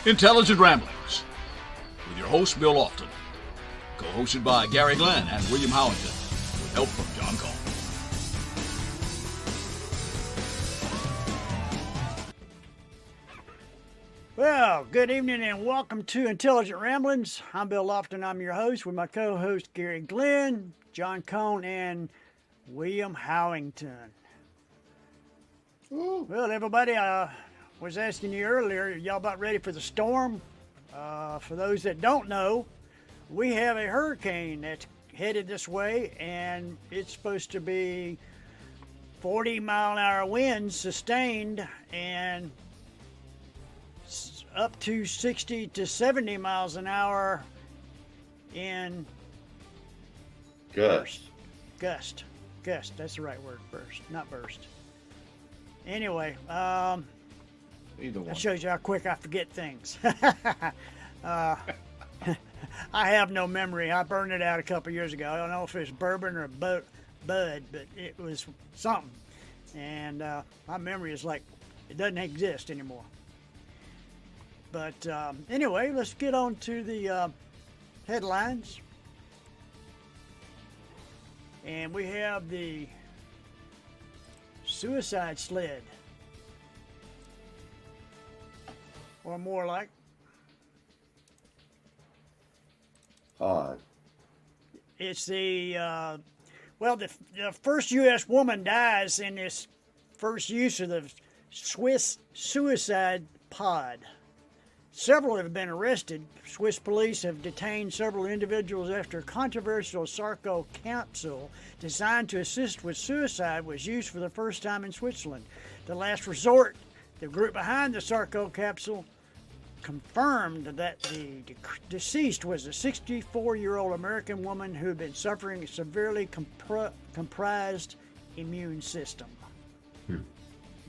Intelligent Ramblings with your host, Bill Lofton. Co-hosted by Gary Glenn and William Howington with help from John Cole. Well, good evening and welcome to Intelligent Ramblings. I'm Bill Lofton. I'm your host with my co-host Gary Glenn, John Cone, and William Howington. Ooh. Well, everybody, was asking you earlier, y'all about ready for the storm? For those that don't know, we have a hurricane that's headed this way, and it's supposed to be 40-mile-an-hour winds sustained and up to 60 to 70 miles an hour in Gust. Gust. That's the right word. Burst, not burst. Anyway, Either one. that shows you how quick I forget things. I have no memory. I burned it out a couple years ago. I don't know if it's bourbon or bud, but it was something. And my memory is like, it doesn't exist anymore. But anyway, let's get on to the headlines. And we have the suicide sled. Or more like. Odd. It's the, the first U.S. woman dies in this first use of the Swiss suicide pod. Several have been arrested. Swiss police have detained several individuals after a controversial Sarco capsule designed to assist with suicide was used for the first time in Switzerland. The last resort, the group behind the Sarco capsule confirmed that the deceased was a 64-year-old American woman who had been suffering a severely compromised immune system.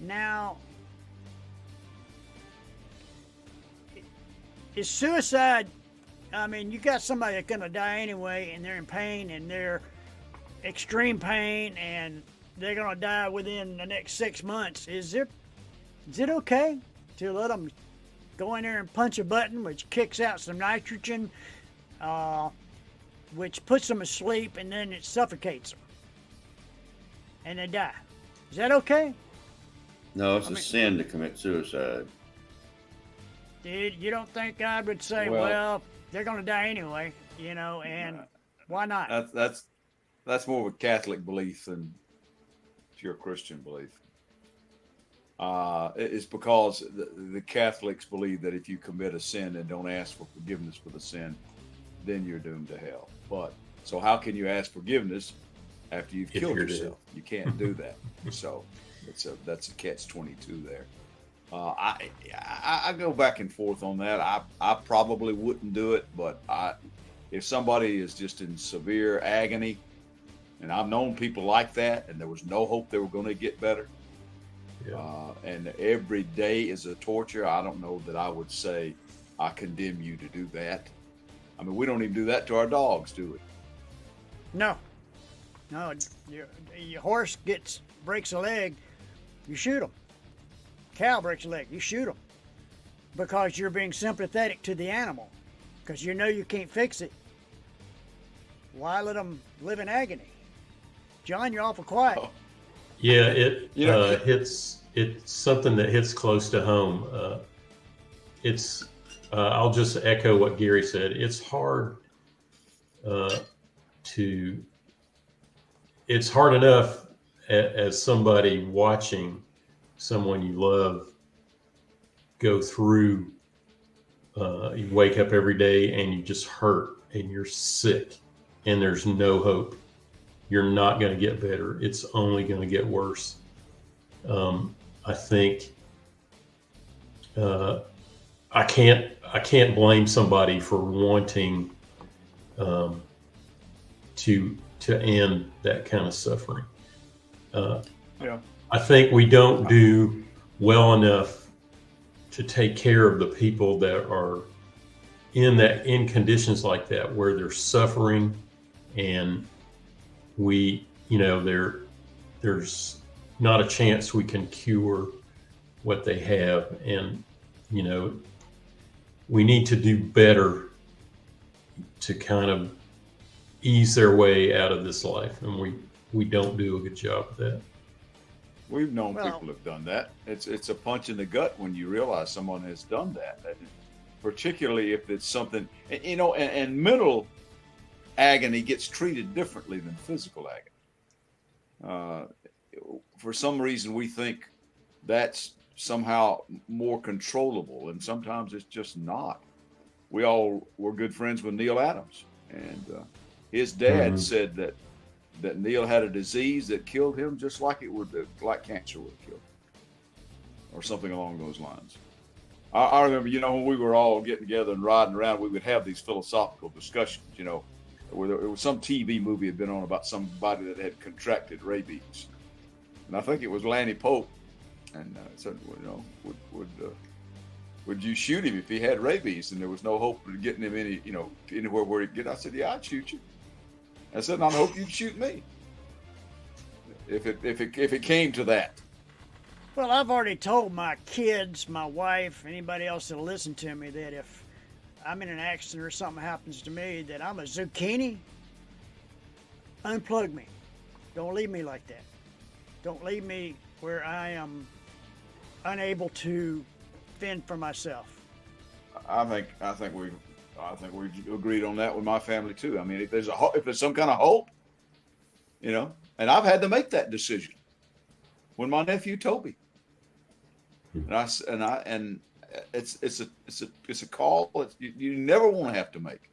Now, is suicide, I mean, you got somebody that's going to die anyway, and they're in pain, and they're extreme pain, and they're going to die within the next 6 months. Is it okay to let them go in there and punch a button, which kicks out some nitrogen, which puts them asleep, and then it suffocates them, and they die? Is that okay? No, it's a sin to commit suicide. Dude, you don't think God would say, well they're going to die anyway, and why not? That's more of a Catholic belief than pure Christian belief. It's because the Catholics believe that if you commit a sin and don't ask for forgiveness for the sin, then you're doomed to hell. But so how can you ask forgiveness after you've killed yourself? You can't do that. So that's a catch-22 there. I go back and forth on that. I probably wouldn't do it, but if somebody is just in severe agony, and I've known people like that, and there was no hope they were going to get better, and every day is a torture, I don't know that I would say I condemn you to do that. I mean, we don't even do that to our dogs, do we? No. Your horse breaks a leg, you shoot him. Cow breaks a leg, you shoot them, because you're being sympathetic to the animal, because you know you can't fix it. Why let them live in agony? John, you're awful quiet. Oh. Yeah, it's something that hits close to home. I'll just echo what Gary said. It's hard it's hard enough as somebody watching someone you love go through, you wake up every day and you just hurt and you're sick and there's no hope. You're not going to get better. It's only going to get worse. I think I can't blame somebody for wanting to end that kind of suffering. I think we don't do well enough to take care of the people that are in conditions like that, where they're suffering, and there's not a chance we can cure what they have. And we need to do better to kind of ease their way out of this life, and we don't do a good job of that. We've known Well- people have done that. It's a punch in the gut when you realize someone has done that, particularly if it's something, you know, and mental agony gets treated differently than physical agony. For some reason, we think that's somehow more controllable, and sometimes it's just not. We all were good friends with Neil Adams, and his dad said that Neil had a disease that killed him just like like cancer would kill him, or something along those lines. I remember, you know, when we were all getting together and riding around, we would have these philosophical discussions, you know, where there was some TV movie had been on about somebody that had contracted rabies. And I think it was Lanny Pope, and said, you know, would you shoot him if he had rabies? And there was no hope of getting him anywhere where he'd get. I said, yeah, I'd shoot you. I said, and I hope you'd shoot me if it came to that. Well, I've already told my kids, my wife, anybody else that'll listen to me, that if I'm in an accident or something happens to me, that I'm a zucchini. Unplug me. Don't leave me like that. Don't leave me where I am unable to fend for myself. I think we've agreed on that with my family too. I mean, if there's some kind of hope, you know, and I've had to make that decision when my nephew told me, and it's a call you never want to have to make.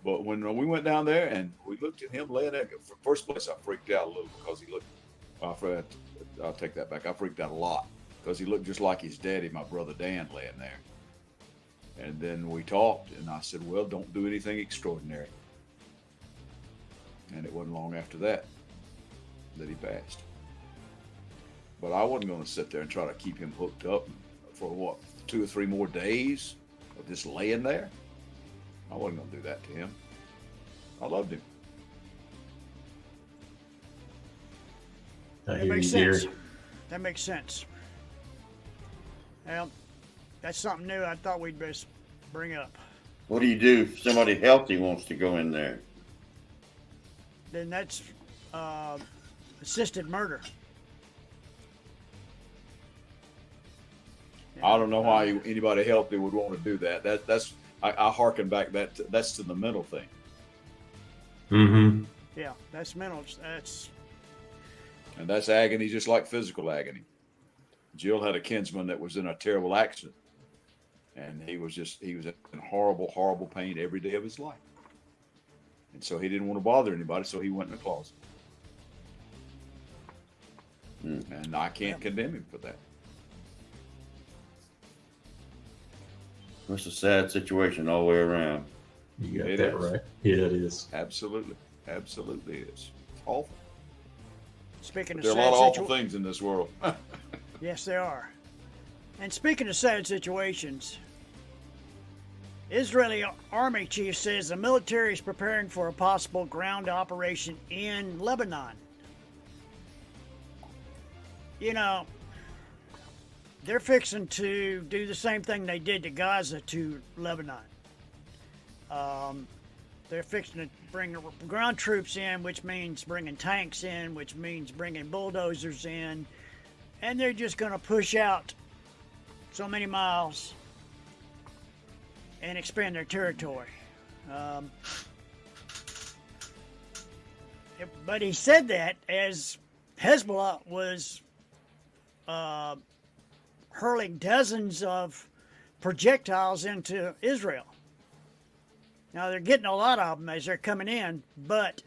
But when we went down there and we looked at him laying there, first place I freaked out a little because he looked. I'll take that back. I freaked out a lot because he looked just like his daddy, my brother Dan, laying there. And then we talked, and I said, well, don't do anything extraordinary. And it wasn't long after that he passed. But I wasn't going to sit there and try to keep him hooked up for 2 or 3 more days of just laying there. I wasn't going to do that to him. I loved him. I That hear makes you, sense. Gary. That makes sense. Well, that's something new I thought we'd best bring up. What do you do if somebody healthy wants to go in there? Then that's assisted murder. I don't know why anybody healthy would want to do that. I hearken back that's to the mental thing. Mm-hmm. Yeah, that's mental. And that's agony, just like physical agony. Jill had a kinsman that was in a terrible accident, and he was in horrible, horrible pain every day of his life. And so he didn't want to bother anybody, so he went in the closet. And I can't condemn him for that. It's a sad situation all the way around. You got It that is. right. Yeah, it is. Absolutely is. It's awful. Speaking of There are a sad lot of awful situations. things in this world. Yes, there are. And speaking of sad situations, Israeli army chief says the military is preparing for a possible ground operation in Lebanon. You know, they're fixing to do the same thing they did to Gaza to Lebanon. They're fixing to bring ground troops in, which means bringing tanks in, which means bringing bulldozers in, and they're just going to push out so many miles and expand their territory. But he said that as Hezbollah was hurling dozens of projectiles into Israel. Now they're getting a lot of them as they're coming in, but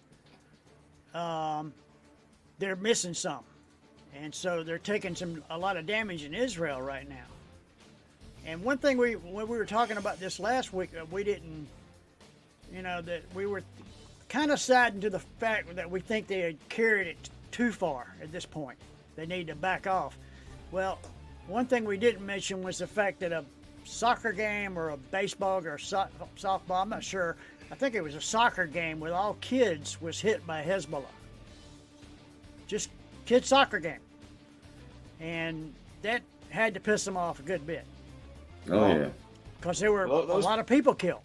they're missing some, and so they're taking a lot of damage in Israel right now. And one thing when we were talking about this last week, we didn't, that we were kind of siding to the fact that we think they had carried it too far at this point. They need to back off. Well, one thing we didn't mention was the fact that a soccer game or a baseball or softball, I'm not sure, I think it was a soccer game with all kids, was hit by Hezbollah. Just kid soccer game. And that had to piss them off a good bit. Oh, yeah. because there were Well, a those- lot of people killed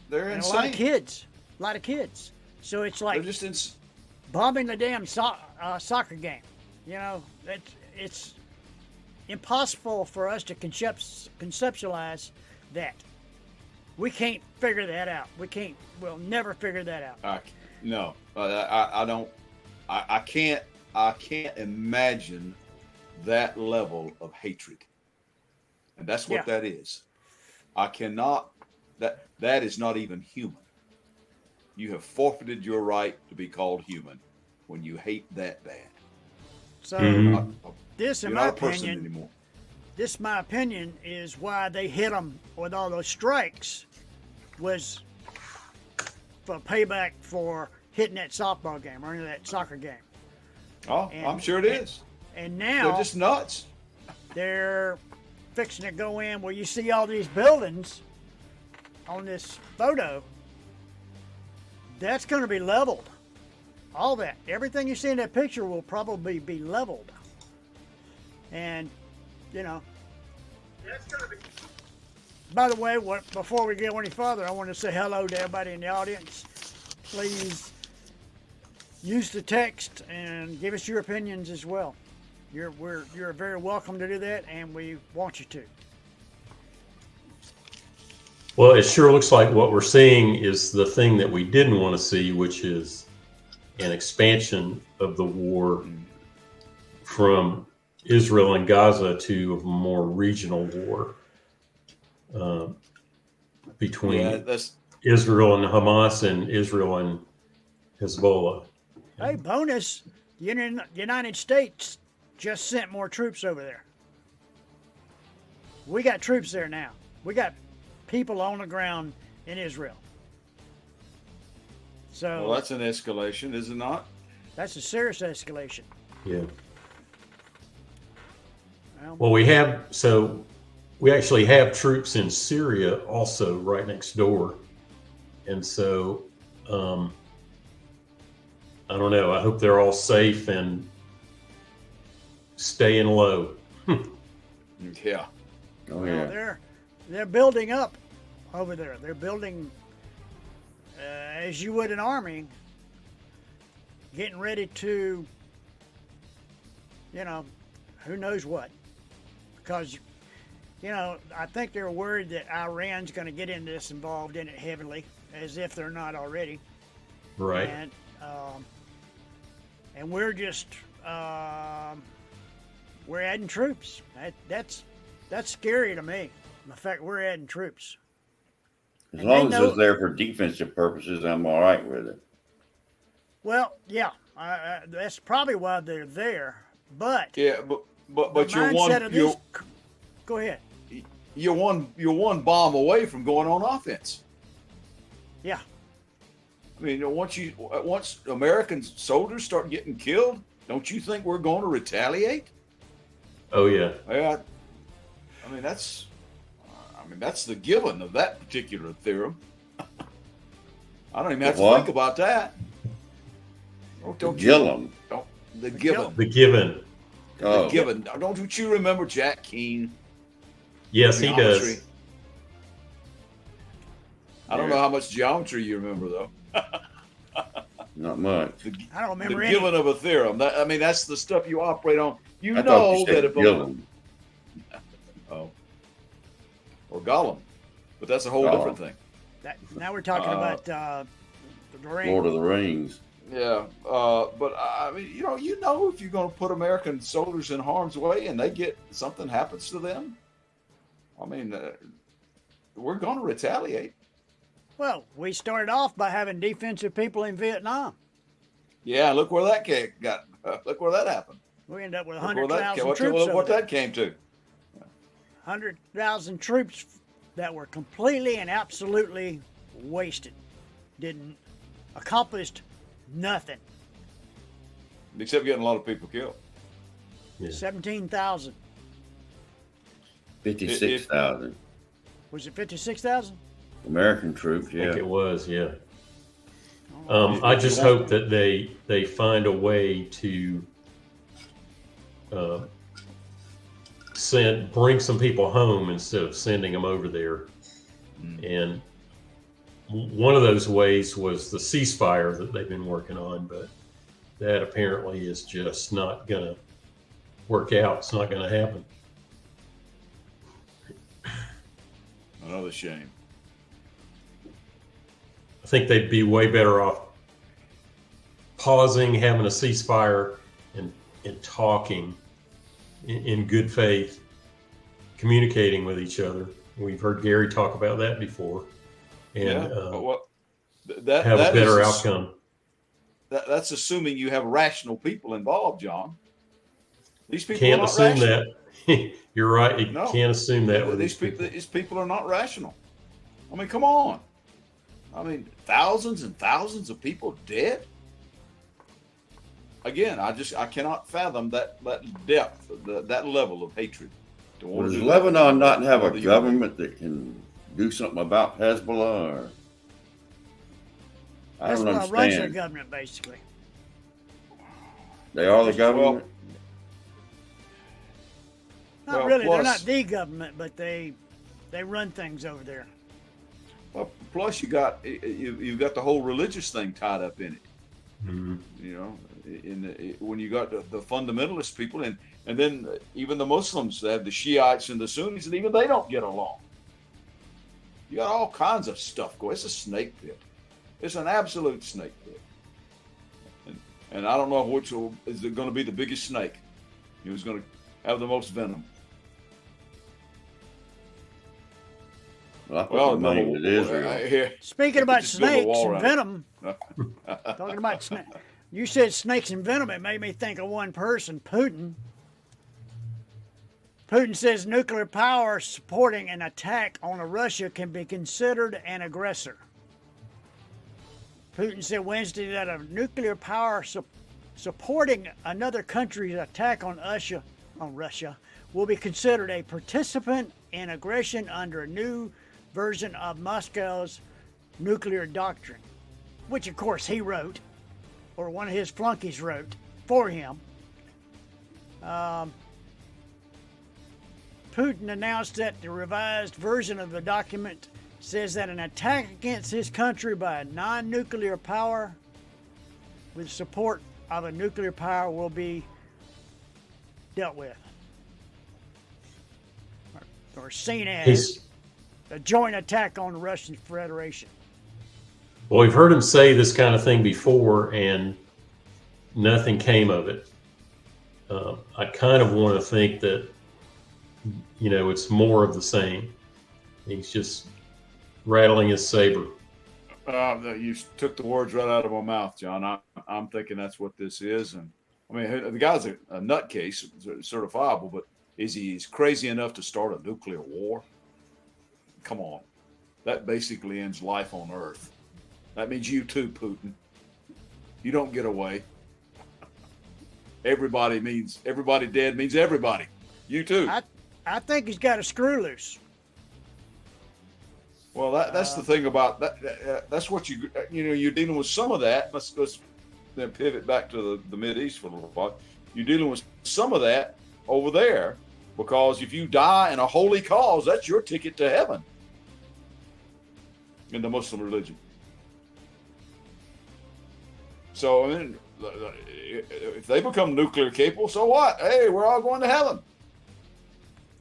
They're and insane. a lot of kids. So it's like They're just bombing the damn soccer game. You know, it's impossible for us to conceptualize that. We can't figure that out. We'll never figure that out. No, I don't. I can't imagine that level of hatred, and that's what Yeah. that is. I cannot. That is not even human. You have forfeited your right to be called human when you hate that bad. So Mhm. this, in You're my not a person opinion, anymore. this, my opinion, is why they hit them with all those strikes, was for payback for hitting that softball game or that soccer game. Oh, And- I'm sure it is. And They're now just nuts. they're fixing to go in where you see all these buildings on this photo. That's going to be leveled. All that, everything you see in that picture will probably be leveled. And, you know. By the way, before we go any further, I want to say hello to everybody in the audience. Please use the text and give us your opinions as well. You're very welcome to do that, and we want you to. Well, it sure looks like what we're seeing is the thing that we didn't want to see, which is an expansion of the war from Israel and Gaza to a more regional war between Yeah, that's Israel and Hamas and Israel and Hezbollah. Hey, bonus, the United States just sent more troops over there. We got troops there now. We got people on the ground in Israel. So well, that's an escalation, is it not? that's a serious escalation. Yeah. Well, we actually have troops in Syria also right next door. And so, I don't know. I hope they're all safe and staying low. Yeah. Oh, Well, yeah. they're building up over there. They're building as you would an army, getting ready to, you know, who knows what. Because, you know, I think they're worried that Iran's going to get into this, involved in it heavily, as if they're not already. Right. And we're just we're adding troops. That's scary to me. The fact we're adding troops. As And long they as know- it's there for defensive purposes, I'm all right with it. Well, yeah, that's probably why they're there. But Yeah, but the you're mindset of these. one Go ahead. you're one bomb away from going on offense. Yeah. I mean, once American soldiers start getting killed, don't you think we're going to retaliate? Oh, yeah. Yeah. I mean, that's the given of that particular theorem. I don't even have to What? think about that. Don't Gillum. Don't, the given. The given. Oh, The given. Don't you remember Jack Keane? Yes, he Geometry? does. I don't know how much geometry you remember, though. not much. I don't The remember any. given of a theorem. That's the stuff you operate on. You I thought know you that said if Gillum. Oh. Or Gollum. But that's a whole Gollum. different thing. Now we're talking about the ring. Lord of the Rings. Yeah. But I mean, you know if you're going to put American soldiers in harm's way and something happens to them, I mean, we're going to retaliate. Well, we started off by having defensive people in Vietnam. Yeah, look where that got. Look where that happened. We ended up with Look where 100,000 what troops over there. that came to. 100,000 troops that were completely and absolutely wasted. Didn't accomplished nothing. Except getting a lot of people killed. Yeah. 17,000. 56,000 Was it 56,000? American troops. I think Yeah. it was, yeah. I just hope that they find a way to bring some people home instead of sending them over there. And one of those ways was the ceasefire that they've been working on, but that apparently is just not going to work out. It's not going to happen. Another shame. I think they'd be way better off pausing, having a ceasefire, and talking in good faith, communicating with each other. We've heard Gary talk about that before, and have a better outcome. That's assuming you have rational people involved, John. These people Can't are not assume rational. that. You're right. You can't assume that with These people are not rational. I mean, come on. I mean, thousands and thousands of people dead. Again, I cannot fathom that depth, that level of hatred. Does Lebanon not have a government that can do something about Hezbollah? Or I don't understand. Russian government, basically. They are the government. Not really. They're not the government, but they run things over there. Well, plus you've got the whole religious thing tied up in it. Mm-hmm. You know, when you got the fundamentalist people, and then even the Muslims, they have the Shiites and the Sunnis, and even they don't get along. You got all kinds of stuff going. It's a snake pit. It's an absolute snake pit. And I don't know which is going to be the biggest snake. Who's going to have the most venom? Well, I put the money with Israel. Speaking about snakes and venom, talking about snakes, you said snakes and venom. It made me think of one person, Putin. Putin says nuclear power supporting an attack on Russia can be considered an aggressor. Putin said Wednesday that a nuclear power supporting another country's attack on Russia will be considered a participant in aggression under a new version of Moscow's nuclear doctrine, which of course he wrote, or one of his flunkies wrote for him. Putin announced that the revised version of the document says that an attack against his country by a non-nuclear power with support of a nuclear power will be dealt with or seen as a joint attack on the Russian Federation. Well, we've heard him say this kind of thing before, and nothing came of it. I kind of want to think that, it's more of the same. He's just rattling his saber. You took the words right out of my mouth, John. I'm thinking that's what this is. And I mean, the guy's a nutcase, certifiable, but is he crazy enough to start a nuclear war? Come on. That basically ends life on Earth. That means you too, Putin. You don't get away. Everybody dead means everybody. You too. I think he's got a screw loose. Well, that's the thing about that. That's what you're dealing with some of that. Let's then pivot back to the Mideast for a little while. You're dealing with some of that over there because if you die in a holy cause, that's your ticket to heaven in the Muslim religion. So, I mean, if they become nuclear capable, so what? Hey, we're all going to heaven.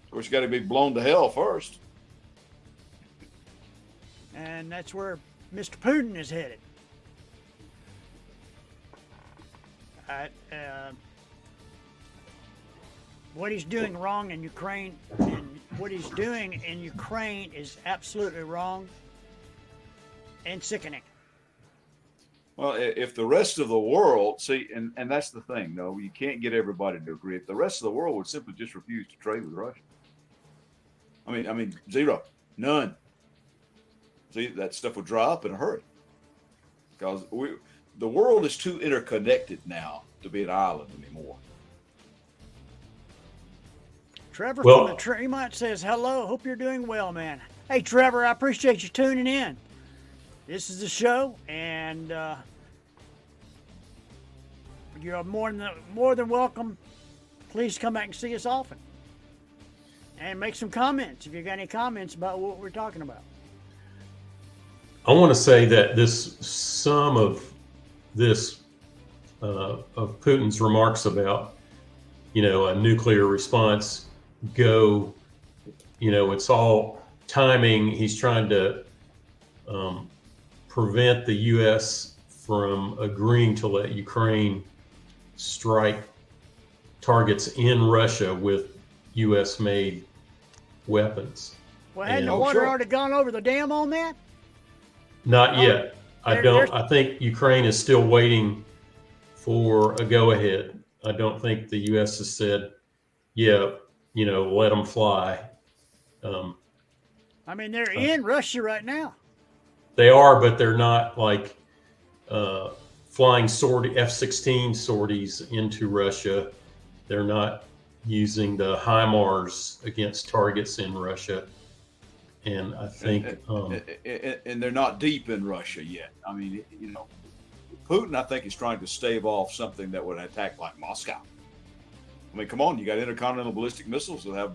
Of course, you got to be blown to hell first. And that's where Mr. Putin is headed. What he's doing wrong in Ukraine, and what he's doing in Ukraine is absolutely wrong and sickening. Well, if the rest of the world, and that's the thing, no, you can't get everybody to agree. If the rest of the world would simply just refuse to trade with Russia, I mean, zero, none. See, that stuff would dry up in a hurry because the world is too interconnected now to be an island anymore. Trevor from the Tremont says, hello, hope you're doing well, man. Hey, Trevor, I appreciate you tuning in. This is the show, and you're more than welcome. Please come back and see us often. and make some comments if you got any comments about what we're talking about. I want to say that some of this of Putin's remarks about, a nuclear response it's all timing. He's trying to prevent the U.S. from agreeing to let Ukraine strike targets in Russia with U.S.-made weapons. Well, hadn't the And- water already gone over the dam on that? Not yet. There- I think Ukraine is still waiting for a go-ahead. I don't think the U.S. has said, let them fly. I mean, they're in Russia right now. They are, but they're not like flying F-16 sorties into Russia. They're not using the HIMARS against targets in Russia. And I think, and they're not deep in Russia yet. I mean, Putin, I think, is trying to stave off something that would attack like Moscow. I mean, come on, you got intercontinental ballistic missiles that have,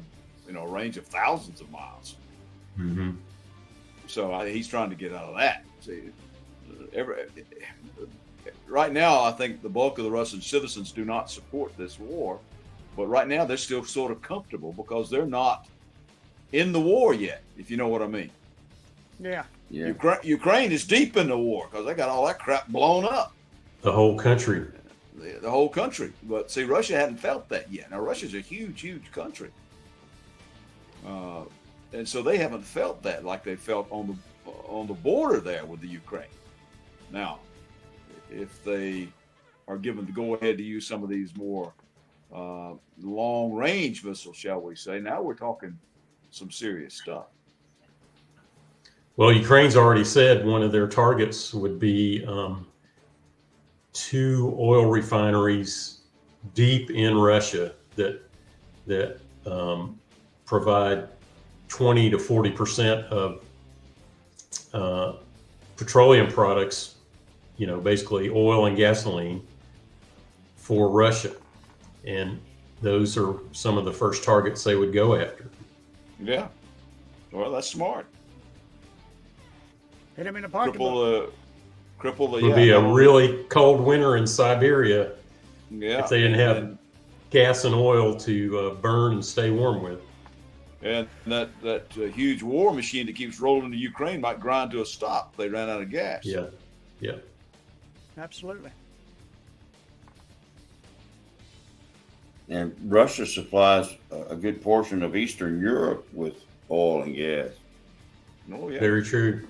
a range of thousands of miles. mhm. So he's trying to get out of that. See, right now, I think the bulk of the Russian citizens do not support this war, but right now they're still sort of comfortable because they're not in the war yet, if you know what I mean. Yeah. Yeah. Ukraine is deep in the war because they got all that crap blown up, The whole country. the whole country. But see, Russia hadn't felt that yet. Now, Russia's a huge, huge country. And so they haven't felt that like they felt on the border there with the Ukraine. Now, if they are given the go-ahead to use some of these more long-range missiles, shall we say, now we're talking some serious stuff. Well, Ukraine's already said one of their targets would be 2 oil refineries deep in Russia that provide 20 to 40% of petroleum products, basically oil and gasoline for Russia. And those are some of the first targets they would go after. Yeah. Well, that's smart. Hit him in the pocketbook. Cripple the. It would be a really cold winter in Siberia Yeah. if they didn't have gas and oil to burn and stay warm with. And that huge war machine that keeps rolling to Ukraine might grind to a stop if they ran out of gas. Yeah. Absolutely. And Russia supplies a good portion of Eastern Europe with oil and gas. Oh, yeah. Very true.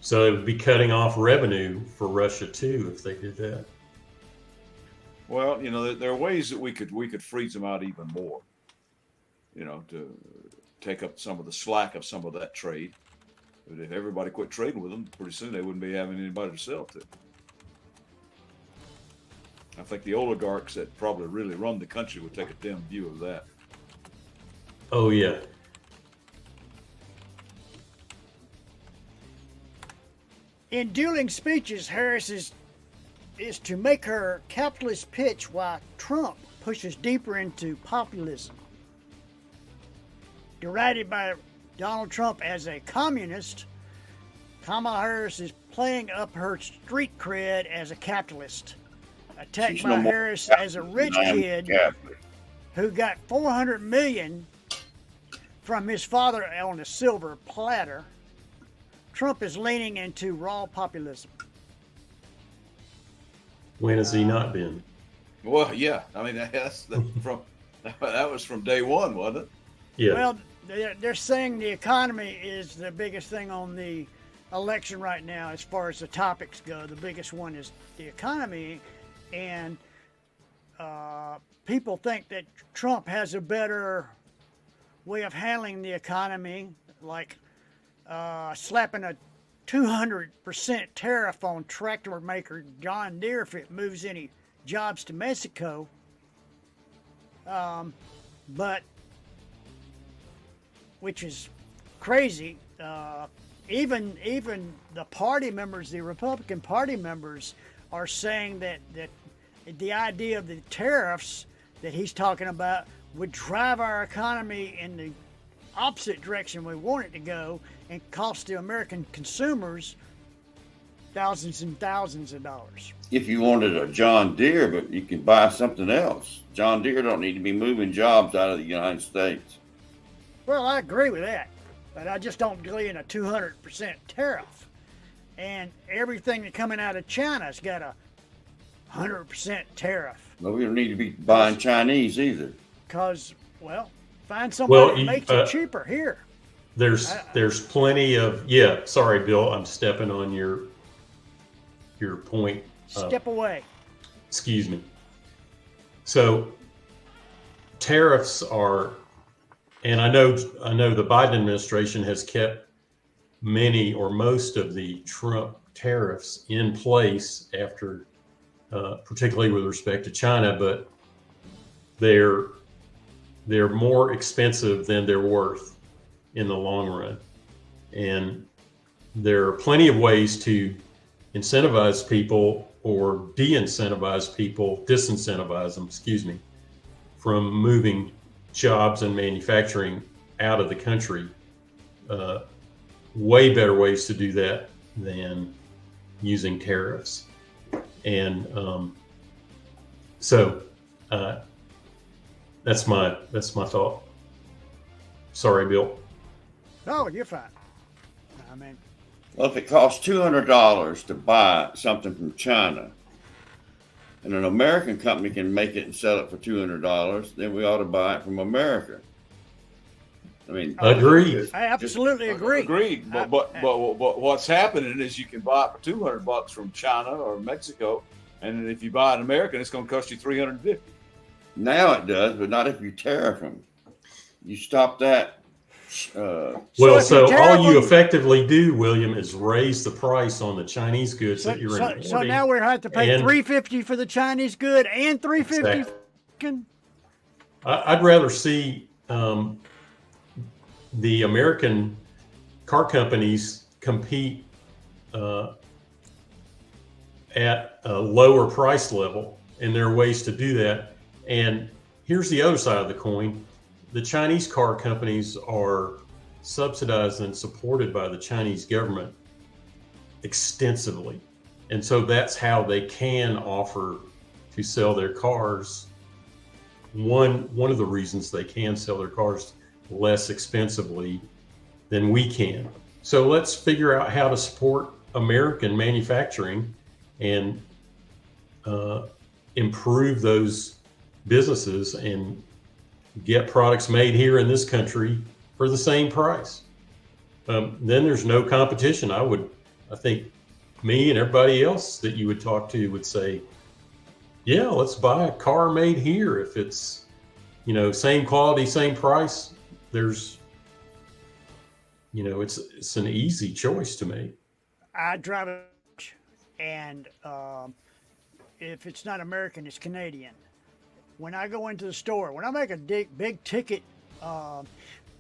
So it would be cutting off revenue for Russia too if they did that. Well, there are ways that we could freeze them out even more. To take up some of the slack of some of that trade. But if everybody quit trading with them, pretty soon they wouldn't be having anybody to sell to. I think the oligarchs that probably really run the country would take a dim view of that. Oh yeah. In dueling speeches, Harris is to make her capitalist pitch while Trump pushes deeper into populism. Derided by Donald Trump as a communist, Kamala Harris is playing up her street cred as a capitalist. Attacked She's by no more Harris as a rich kid Catholic. who got $400 million from his father on a silver platter. Trump is leaning into raw populism. When has he not been? Well, yeah. I mean, that was from day one, wasn't it? Yeah. Well, they're saying the economy is the biggest thing on the election right now as far as the topics go. The biggest one is the economy, and people think that Trump has a better way of handling the economy, like slapping a 200% tariff on tractor maker John Deere if it moves any jobs to Mexico. But which is crazy. Even the party members, the Republican Party members, are saying that the idea of the tariffs that he's talking about would drive our economy in the opposite direction we want it to go and cost the American consumers thousands and thousands of dollars. If you wanted a John Deere, but you can buy something else. John Deere don't need to be moving jobs out of the United States. Well, I agree with that, but I just don't agree in a 200% tariff. And everything that's coming out of China's got a 100% tariff. But we don't need to be buying Chinese either. Because, well, find somebody Well, that makes it cheaper here. There's plenty of, yeah, sorry, Bill, I'm stepping on your point. Step away. Excuse me. So tariffs are, and I know the Biden administration has kept many or most of the Trump tariffs in place after, particularly with respect to China, but they're more expensive than they're worth in the long run. And there are plenty of ways to incentivize people or de-incentivize people, disincentivize them, from moving jobs and manufacturing out of the country. Way better ways to do that than using tariffs. And so that's my thought. Sorry, Bill. Oh, you're fine. I mean, Well, if it costs $200 to buy something from China, and an American company can make it and sell it for $200, then we ought to buy it from America. I mean, Agreed. I absolutely agree. Agreed. But what's happening is you can buy it for $200 from China or Mexico, and if you buy an American, it's going to cost you $350. now it does, but not if you tariff them. You stop that. Well, if so you all tariff you them- effectively do, William, is raise the price on the Chinese goods that you're importing. So now we have to pay And- $350 for the Chinese good and $350. Exactly. I'd rather see the American car companies compete at a lower price level, and there are ways to do that. And here's the other side of the coin. The Chinese car companies are subsidized and supported by the Chinese government extensively. And so that's how they can offer to sell their cars. One of the reasons they can sell their cars less expensively than we can. So let's figure out how to support American manufacturing and improve those businesses and get products made here in this country for the same price. Then there's no competition. I think me and everybody else that you would talk to would say, yeah, let's buy a car made here. If it's, same quality, same price, there's, it's an easy choice to make. I drive a and if it's not American, it's Canadian. When I go into the store, when I make a big ticket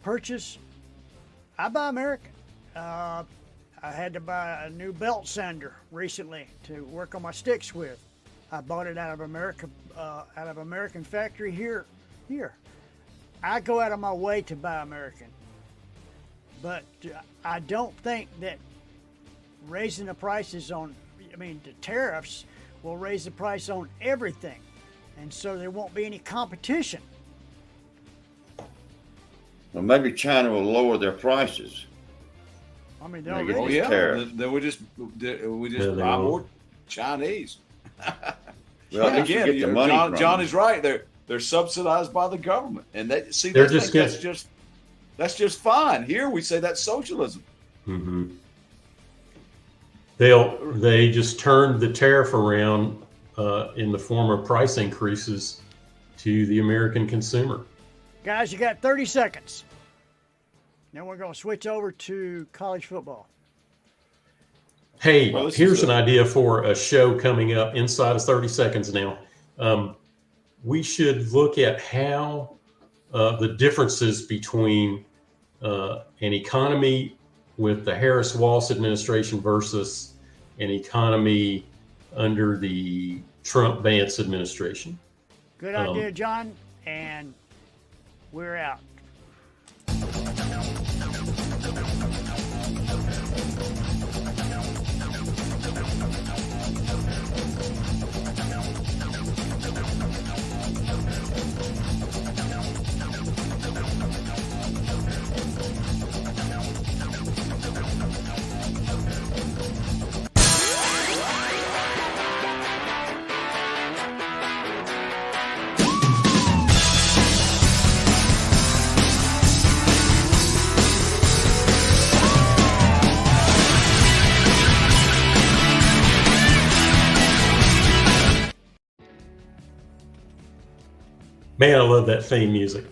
purchase, I buy American. I had to buy a new belt sander recently to work on my sticks with. I bought it out of American factory here. I go out of my way to buy American, but I don't think that raising the prices the tariffs will raise the price on everything, and so there won't be any competition. Well, maybe China will lower their prices. I mean, Yeah, they'll Oh raise yeah. yeah, Tariff. then we just Yeah, they buy will. more Chinese. Well, at least you Again, get the money John, from John them. is right. They're subsidized by the government, and They're just that's just fine. Here we say that's socialism. Mm-hmm. They just turned the tariff around in the form of price increases to the American consumer. Guys, you got 30 seconds. Then we're going to switch over to college football. Hey, Well, this here's is an idea for a show coming up inside of 30 seconds now. We should look at how the differences between an economy with the Harris-Walz administration versus an economy under the Trump-Vance administration. Good idea, John. And We're out. Man, I love that theme music.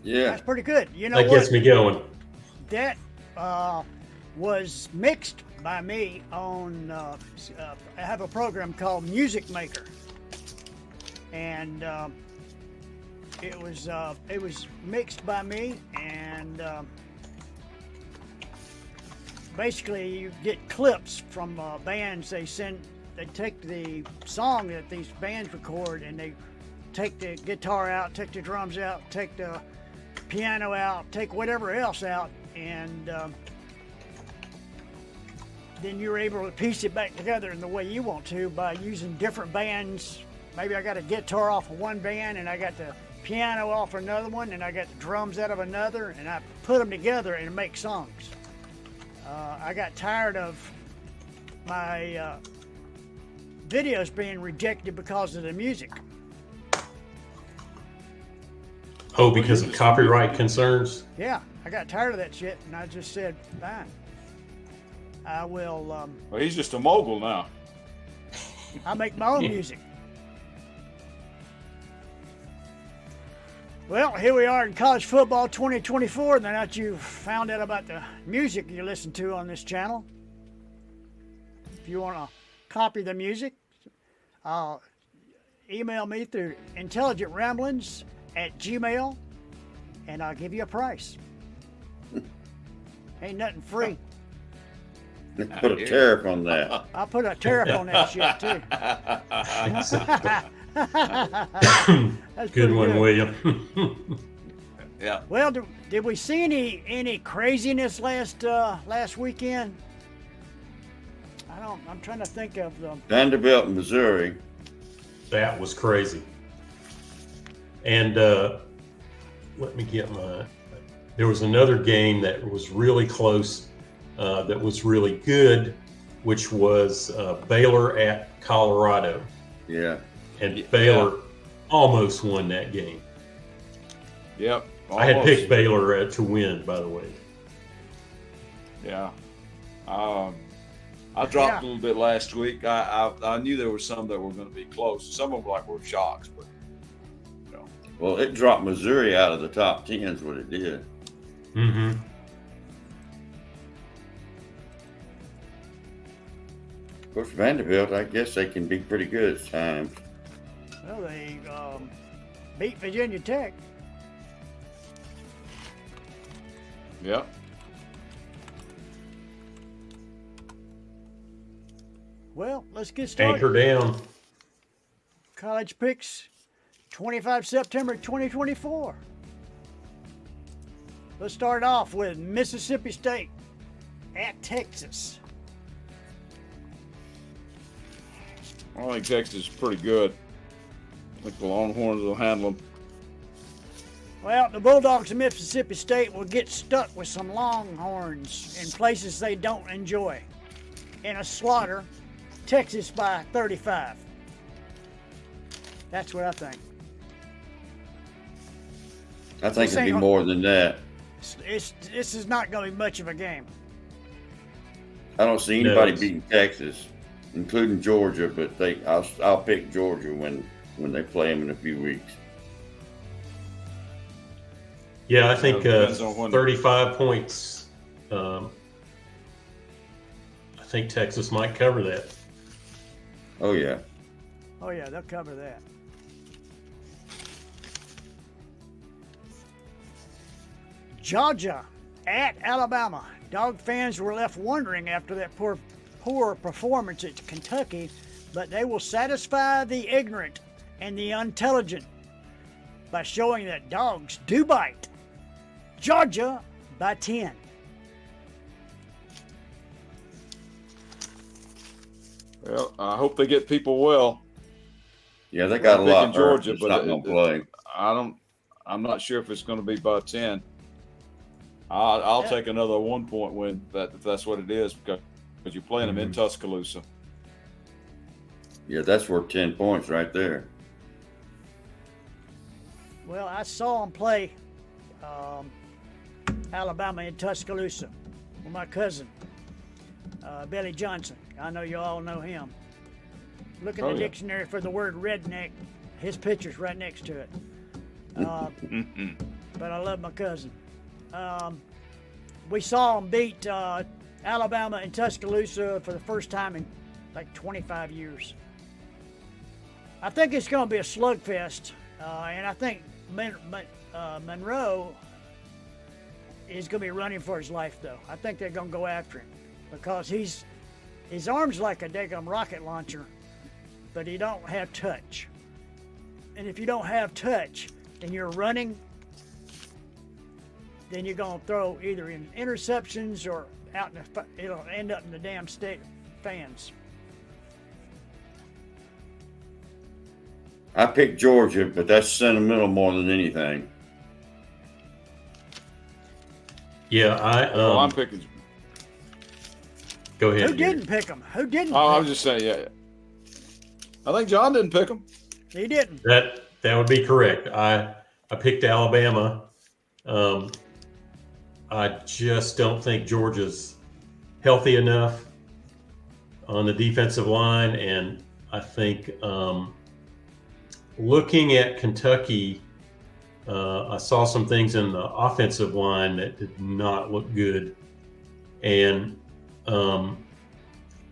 Yeah. That's pretty good. You know That what? gets me going. That was mixed by me on. I have a program called Music Maker, and it was mixed by me, and basically you get clips from bands. They take the song that these bands record, and they take the guitar out, take the drums out, take the piano out, take whatever else out, and then you're able to piece it back together in the way you want to by using different bands. Maybe I got a guitar off of one band, and I got the piano off another one, and I got the drums out of another, and I put them together and make songs. I got tired of my videos being rejected because of the music. Oh, because of copyright concerns? Yeah, I got tired of that shit, and I just said, fine. I will, Well, he's just a mogul now. I make my own music. Well, here we are in college football 2024. Now that you've found out about the music you listen to on this channel, if you want to copy the music, email me through intelligentramblings@gmail.com, and I'll give you a price. Ain't nothing free. Put a tariff on that. I'll put a tariff on that shit too. That's Good pretty one, William. Yeah. Well, did we see any craziness last weekend? I'm trying to think of the. Vanderbilt, Missouri. That was crazy. And let me get there was another game that was really close, that was really good, which was Baylor at Colorado. Yeah. And Baylor almost won that game. Yep. I had almost. picked Baylor to win, by the way. Yeah. I dropped a little bit last week. I knew there were some that were going to be close. Some of them were shocks, but you know. Well, it dropped Missouri out of the top 10 is what it did. Mm-hmm. Of course, Vanderbilt, I guess they can be pretty good at times. Well, they beat Virginia Tech. Yep. Well, let's get started. Anchor down. College picks, 25 September 2024. Let's start off with Mississippi State at Texas. I think Texas is pretty good. I think the Longhorns will handle them. Well, the Bulldogs of Mississippi State will get stuck with some Longhorns in places they don't enjoy. In a slaughter, Texas by 35. That's what I think. I think This it'd be ain't more than that. This is not going to be much of a game. I don't see anybody No. beating Texas, including Georgia, but I'll pick Georgia when they play them in a few weeks. Yeah, I think Depends on when- 35 points. I think Texas might cover that. Oh yeah. Oh, yeah, they'll cover that. Georgia at Alabama. Dog fans were left wondering after that poor performance at Kentucky, but they will satisfy the ignorant and the intelligent. by showing that dogs do bite. Georgia by 10. Well, I hope they get people well. Yeah, they got a I'm lot picking hurt. Georgia, It's but not going to play. I'm not sure if it's going to be by 10. I'll Yeah. take another 1-point win if that's what it is because you're playing them in Tuscaloosa. Yeah, that's worth 10 points right there. Well, I saw him play Alabama in Tuscaloosa with my cousin, Billy Johnson. I know you all know him. Look in the dictionary for the word redneck. His picture's right next to it. But I love my cousin. We saw him beat Alabama in Tuscaloosa for the first time in like 25 years. I think it's going to be a slugfest, and I think Monroe is going to be running for his life, though. I think they're going to go after him because his arm's like a daggum rocket launcher, but he don't have touch. And if you don't have touch and you're running, then you're going to throw either in interceptions or it'll end up in the damn state fans. I picked Georgia, but that's sentimental more than anything. Yeah, I'm picking. Go ahead. Who didn't pick him? Who didn't? I pick was just saying, yeah. I think John didn't pick them. him? He didn't. That would be correct. I picked Alabama. I just don't think Georgia's healthy enough on the defensive line, and I think looking at Kentucky, I saw some things in the offensive line that did not look good, and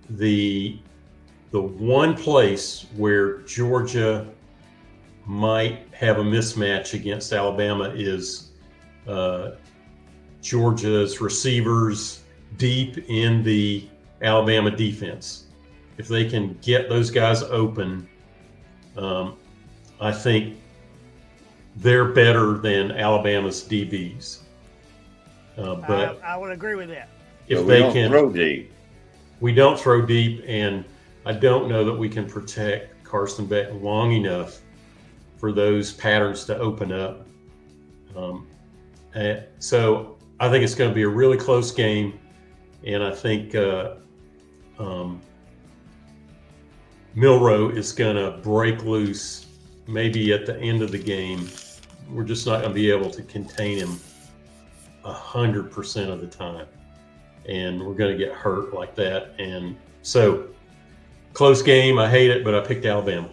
the one place where Georgia might have a mismatch against Alabama is Georgia's receivers deep in the Alabama defense. If they can get those guys open, I think they're better than Alabama's DBs. But I would agree with that. if But we they don't can, throw deep. we don't throw deep, and I don't know that we can protect Carson Beck long enough for those patterns to open up. So I think it's going to be a really close game, and I think Milroe is going to break loose maybe at the end of the game. We're just not going to be able to contain him 100% of the time, and we're going to get hurt like that. And so close game. I hate it, but I picked Alabama.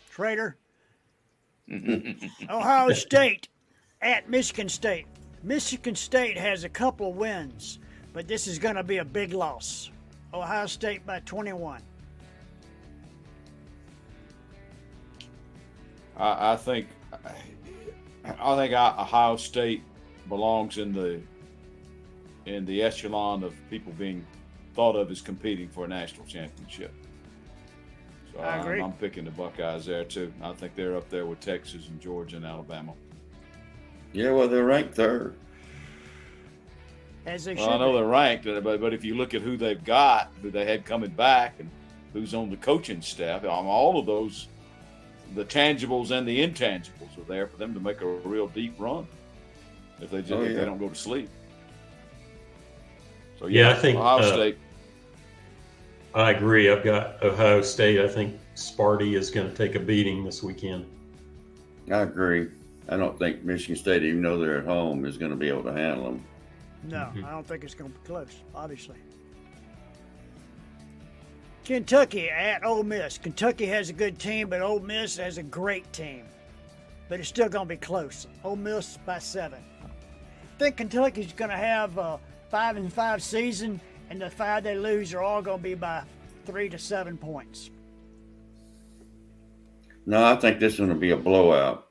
Trader. Ohio State at Michigan State. Michigan State has a couple wins, but this is going to be a big loss. Ohio State by 21. I think Ohio State belongs in the echelon of people being thought of as competing for a national championship. So I agree. I'm picking the Buckeyes there too. I think they're up there with Texas and Georgia and Alabama. Yeah, well, they're ranked third. As they Well, I should know be. they're ranked, but if you look at who they've got, who they had coming back, and who's on the coaching staff, all of those, the tangibles and the intangibles are there for them to make a real deep run if they don't go to sleep. So Yeah, I think, Ohio State. I agree. I've got Ohio State. I think Sparty is going to take a beating this weekend. I agree. I don't think Michigan State, even though they're at home, is going to be able to handle them. No, I don't think it's going to be close, obviously. Kentucky at Ole Miss. Kentucky has a good team, but Ole Miss has a great team. But it's still going to be close. Ole Miss by 7. I think Kentucky's going to have a 5-5 season, and the 5 they lose are all going to be by 3 to 7 points. No, I think this is going to be a blowout.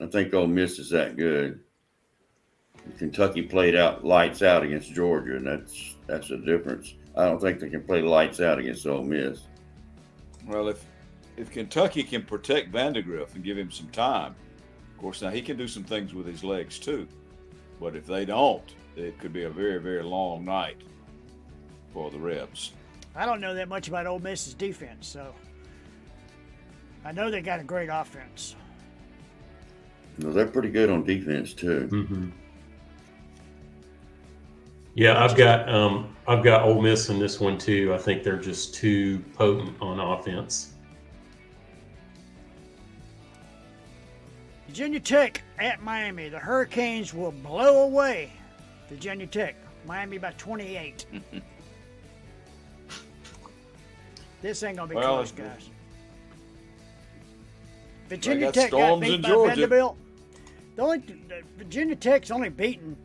I think Ole Miss is that good. Kentucky played out lights out against Georgia, and that's a difference. I don't think they can play lights out against Ole Miss. Well, if Kentucky can protect Vandegrift and give him some time, of course, now he can do some things with his legs too. But if they don't, it could be a very, very long night for the Rebs. I don't know that much about Ole Miss's defense, so I know they got a great offense. No, they're pretty good on defense too. Mm-hmm. Yeah, I've got Ole Miss in this one too. I think they're just too potent on offense. Virginia Tech at Miami. The Hurricanes will blow away Virginia Tech. Miami by 28. This ain't gonna be close, guys. Virginia Tech got beat by Vanderbilt. Virginia Tech's only beaten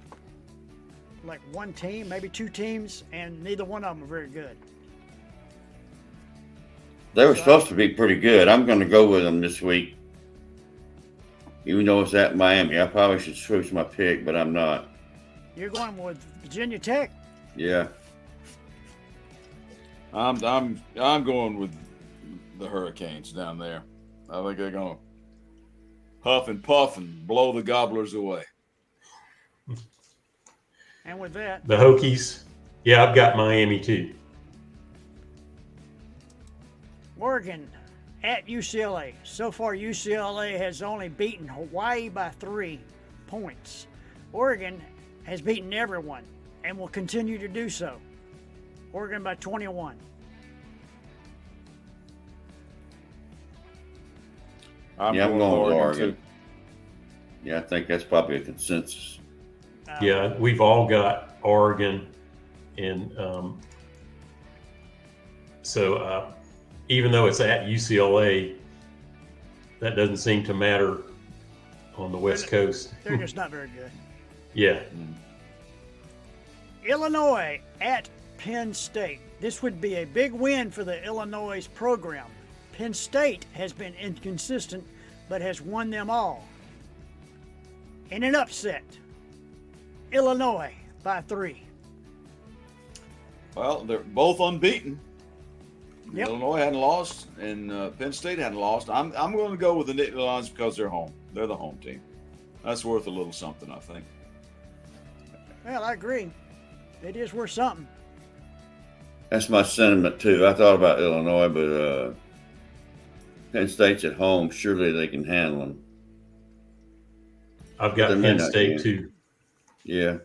like one team, maybe two teams, and neither one of them are very good. They were supposed to be pretty good. I'm going to go with them this week, even though it's at Miami. I probably should switch my pick, but I'm not. You're going with Virginia Tech? Yeah. I'm going with the Hurricanes down there. I think they're going to huff and puff and blow the Gobblers away. And with that, the Hokies. Yeah, I've got Miami too. Oregon at UCLA. So far, UCLA has only beaten Hawaii by 3 points. Oregon has beaten everyone and will continue to do so. Oregon by 21. I'm going with Oregon. Yeah, I think that's probably a consensus. Yeah, we've all got Oregon, and so even though it's at UCLA, that doesn't seem to matter on the West Coast. They're just not very good. Yeah. Illinois at Penn State. This would be a big win for the Illinois program. Penn State has been inconsistent, but has won them all. In an upset, Illinois by 3. Well, they're both unbeaten. Yep. Illinois hadn't lost, and Penn State hadn't lost. I'm going to go with the Nittany Lions because they're home. They're the home team. That's worth a little something, I think. Well, I agree. It is worth something. That's my sentiment too. I thought about Illinois, but Penn State's at home. Surely they can handle them. I've got Penn State too. Yeah.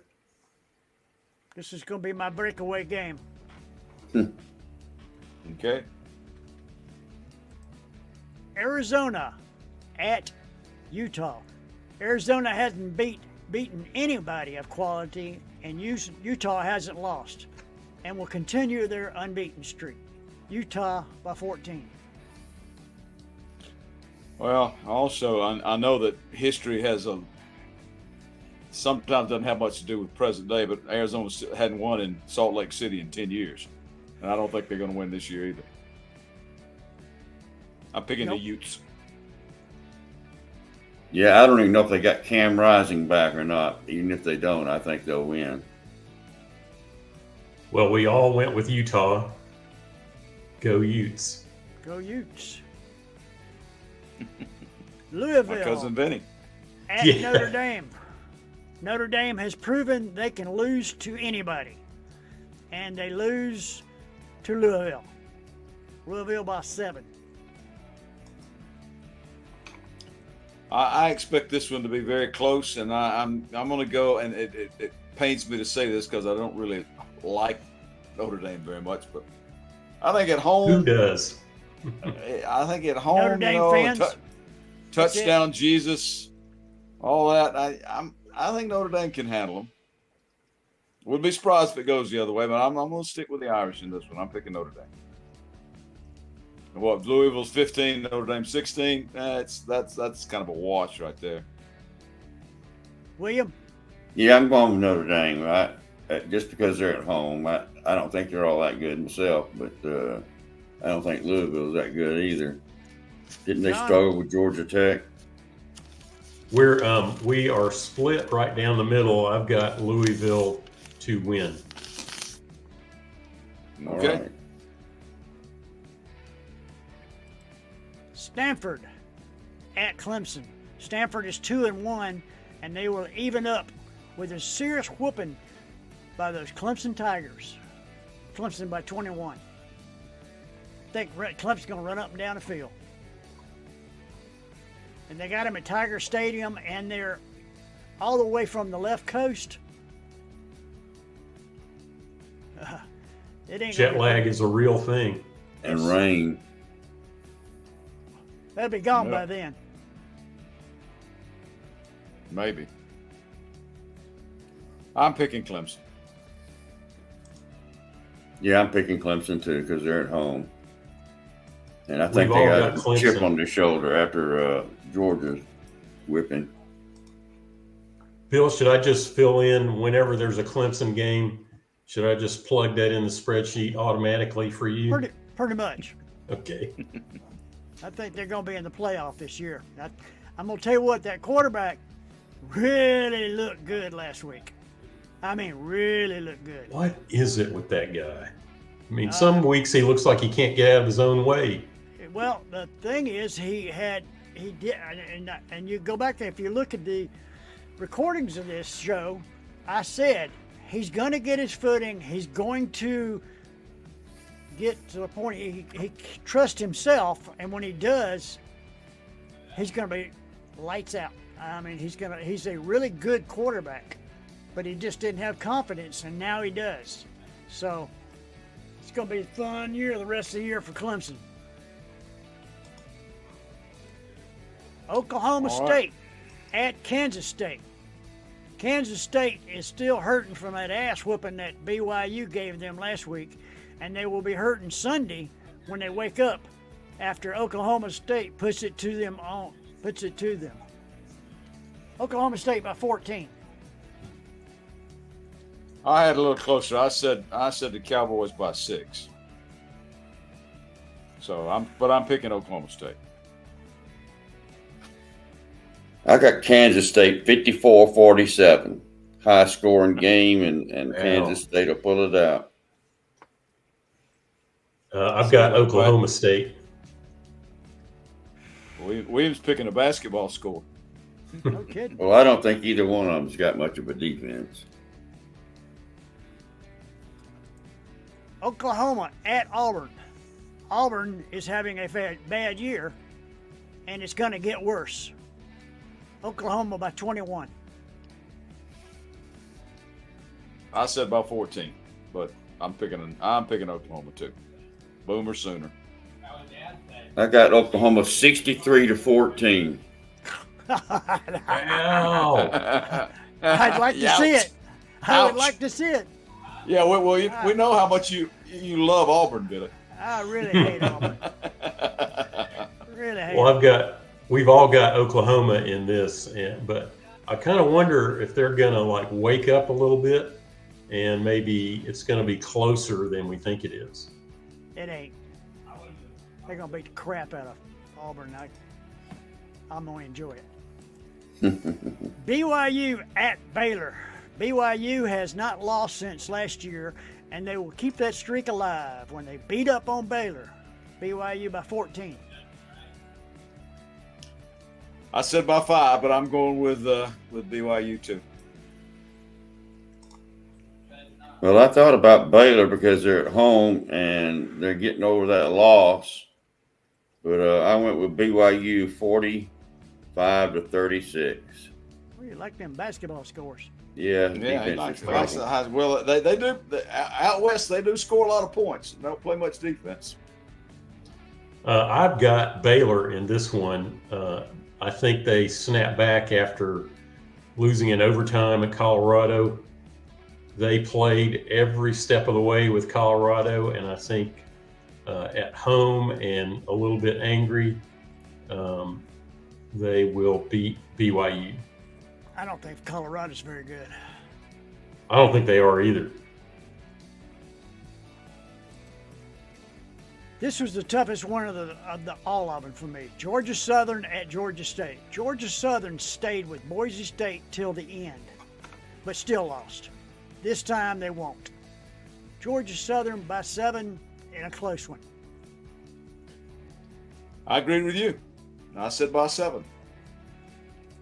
This is going to be my breakaway game. Okay. Arizona at Utah. Arizona hasn't beaten anybody of quality, and Utah hasn't lost and will continue their unbeaten streak. Utah by 14. Well, also, I know that history has sometimes doesn't have much to do with present day, but Arizona hadn't won in Salt Lake City in 10 years. And I don't think they're going to win this year either. I'm picking the Utes. Yeah, I don't even know if they got Cam Rising back or not. Even if they don't, I think they'll win. Well, we all went with Utah. Go Utes. Go Utes. Louisville. My cousin Vinny. At Notre Dame. Notre Dame has proven they can lose to anybody. And they lose to Louisville. Louisville by 7. I expect this one to be very close, and I'm going to go, and it pains me to say this because I don't really like Notre Dame very much, but I think at home. Who does? I think at home, Notre Dame fans. Touchdown Jesus, all that. I think Notre Dame can handle them. Wouldn't be surprised if it goes the other way, but I'm going to stick with the Irish in this one. I'm picking Notre Dame. And what, Louisville's 15, Notre Dame 16? That's kind of a wash right there. William? Yeah, I'm going with Notre Dame, right? Just because they're at home. I don't think they're all that good myself, but I don't think Louisville's that good either. Didn't they struggle with Georgia Tech? We are split right down the middle. I've got Louisville to win. Okay. Right. Stanford at Clemson. Stanford is 2-1, and they will even up with a serious whooping by those Clemson Tigers. Clemson by 21. I think Clemson's going to run up and down the field. And they got them at Tiger Stadium, and they're all the way from the left coast. It ain't Jet lag is a real thing. And rain. That'll be gone Yeah. by then. Maybe. I'm picking Clemson. Yeah, I'm picking Clemson too because they're at home. And I think We've they all got got a chip Clemson. on their shoulder after Georgia's whipping. Bill, should I just fill in whenever there's a Clemson game? Should I just plug that in the spreadsheet automatically for you? Pretty much. Okay. I think they're going to be in the playoff this year. I'm going to tell you what, that quarterback really looked good last week. I mean, really looked good. What is it with that guy? I mean, some weeks he looks like he can't get out of his own way. Well, the thing is, he did, and you go back there, if you look at the recordings of this show, I said he's going to get his footing. He's going to get to the point he trusts himself, and when he does, he's going to be lights out. I mean, he's a really good quarterback, but he just didn't have confidence, and now he does. So it's going to be a fun year the rest of the year for Clemson. Oklahoma All right. State at Kansas State. Kansas State is still hurting from that ass whooping that BYU gave them last week, and they will be hurting Sunday when they wake up after Oklahoma State puts it to them. Oklahoma State by 14. I had a little closer. I said the Cowboys by 6. So I'm picking Oklahoma State. I got Kansas State 54-47. High scoring game, and Kansas State will pull it out. I've got Oklahoma State. Williams picking a basketball score. No kidding. Well, I don't think either one of them's got much of a defense. Oklahoma at Auburn. Auburn is having a bad year, and it's going to get worse. Oklahoma by 21. I said by 14, but I'm picking Oklahoma too. Boomer Sooner. I got Oklahoma 63-14. Ow. I'd like to see it. I would Ouch. like to see it. Yeah, we know how much you love Auburn, Billy. I really hate Auburn. Really hate Well, we've all got Oklahoma in this, but I kind of wonder if they're going to like wake up a little bit and maybe it's going to be closer than we think it is. It ain't. They're going to beat the crap out of Auburn. I'm going to enjoy it. BYU at Baylor. BYU has not lost since last year, and they will keep that streak alive when they beat up on Baylor. BYU by 14. I said by 5, but I'm going with BYU too. Well, I thought about Baylor because they're at home and they're getting over that loss. But I went with BYU 45-36. Well, you like them basketball scores. Yeah, Yeah, he defense likes is the fighting. high. Well, they do out west. They do score a lot of points. They don't play much defense. I've got Baylor in this one. I think they snap back after losing in overtime at Colorado. They played every step of the way with Colorado, and I think at home and a little bit angry, they will beat BYU. I don't think Colorado's very good. I don't think they are either. This was the toughest one of all of them for me. Georgia Southern at Georgia State. Georgia Southern stayed with Boise State till the end, but still lost. This time they won't. Georgia Southern by 7 in a close one. I agree with you. I said by 7.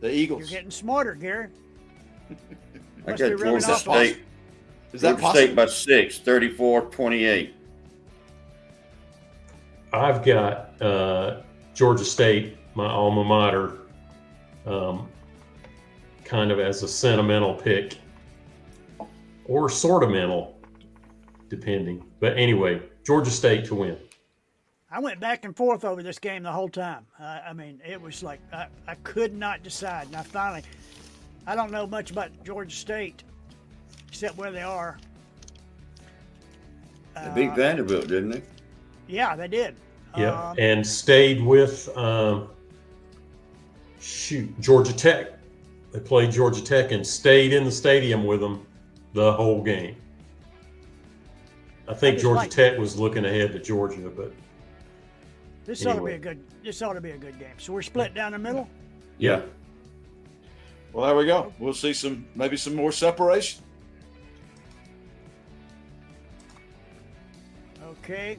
The You're Eagles. getting smarter, Gary. I Must be got rubbing Georgia off on State. Is that Georgia State possible? by 6, 34-28. I've got Georgia State, my alma mater, kind of as a sentimental pick, or sort of mental, depending. But anyway, Georgia State to win. I went back and forth over this game the whole time. I mean, it was like I could not decide. And I don't know much about Georgia State, except where they are. They beat Vanderbilt, didn't they? Yeah, they did. Yeah, and stayed with Georgia Tech. They played Georgia Tech and stayed in the stadium with them the whole game. I think just Georgia like Tech was looking ahead to Georgia, but This ought to be anyway. a good. This ought to be a good game. So we're split down the middle. Yeah. Well, there we go. We'll see maybe some more separation. Okay.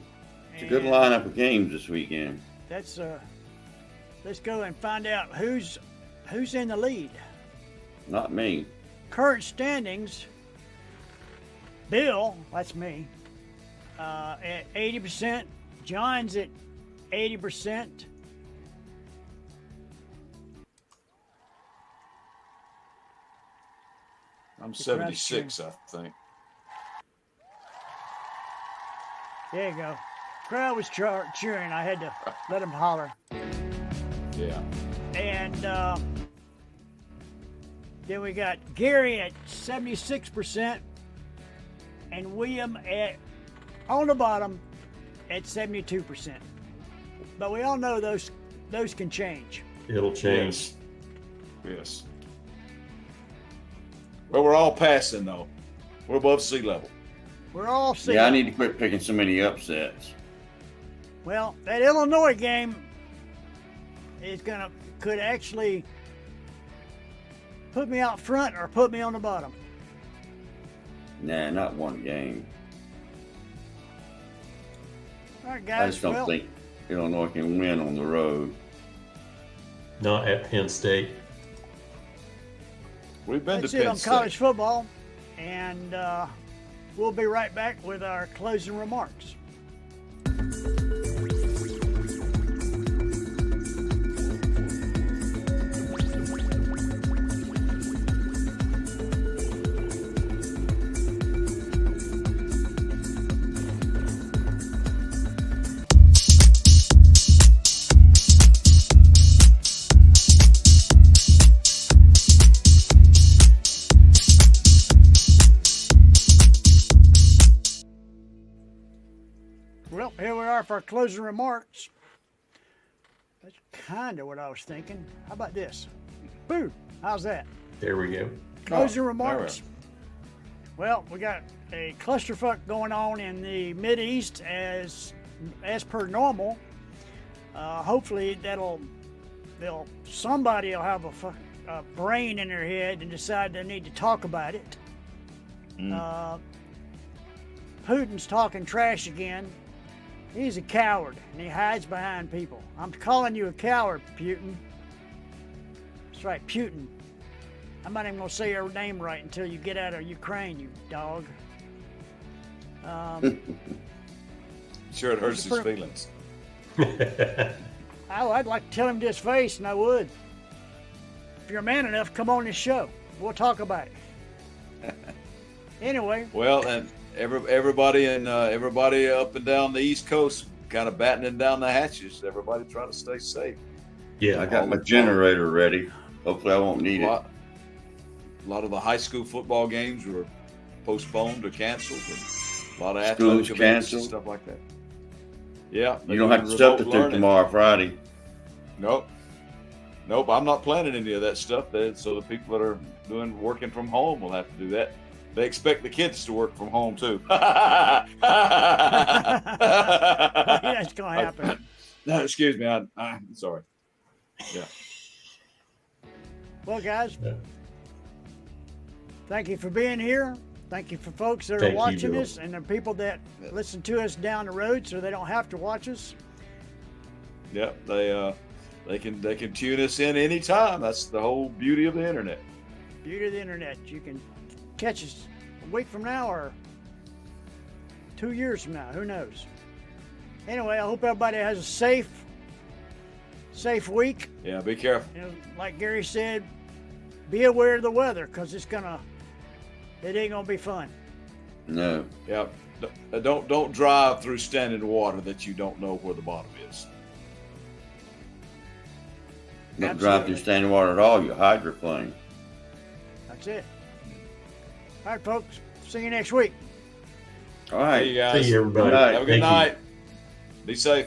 It's a good And lineup of games this weekend. Let's go and find out who's in the lead. Not me. Current standings. Bill, that's me, at 80%. John's at 80%. I'm 76, I think. There you go. Crowd was cheering. I had to let him holler. Yeah. And then we got Gary at 76% and William on the bottom at 72%. But we all know those can change. it'll change. Yes. Well, we're all passing, though. We're above sea level. We're all seeing. Yeah, I need to quit picking so many upsets. Well, that Illinois game could actually put me out front or put me on the bottom. Nah, not one game. All right, I guys. just don't think Illinois can win on the road. Not at Penn State. We've been That's to it Penn on State. college football, and we'll be right back with our closing remarks. Well, here we are for our closing remarks. That's kind of what I was thinking. How about this? Boo! How's that? There we go. Closing all remarks. right. Well, we got a clusterfuck going on in the Mideast as per normal. Hopefully somebody will have a brain in their head and decide they need to talk about it. Putin's talking trash again. He's a coward and he hides behind people. I'm calling you a coward, Putin. That's right, Putin. I'm not even gonna say your name right until you get out of Ukraine, you dog. Sure, it hurts his Pretty- feelings. I'd like to tell him to his face, and I would. If you're man enough, come on this show. We'll talk about it. Anyway, Well, and everybody up and down the East Coast kind of battening down the hatches. Everybody trying to stay safe. Yeah. I got my generator ready. Hopefully I won't need A it. lot of the high school football games were postponed or canceled. And a lot of Schools athletic events and canceled. stuff like that. Yeah. You don't have to substitute tomorrow, Friday. Nope. I'm not planning any of that stuff. So the people that are working from home will have to do that. They expect the kids to work from home too. that's gonna happen. No, excuse me. I'm sorry. Yeah. Well, guys, Yeah. thank you for being here. Thank you for folks that are Thank you, watching Bill. us and the people that listen to us down the road so they don't have to watch us. Yep. They can tune us in anytime. That's the whole beauty of the internet. Beauty of the internet. You can catch us a week from now or 2 years from now. Who knows? Anyway, I hope everybody has a safe week. Yeah, be careful. You know, like Gary said, be aware of the weather because it ain't gonna be fun. No. Yep. Don't drive through standing water that you don't know where the bottom is. Don't drive through standing water at all. You hydroplane. That's it. All right, folks. See you next week. All right. Hey, guys. See you, everybody. Good night. Have a good Thank you. night. Be safe.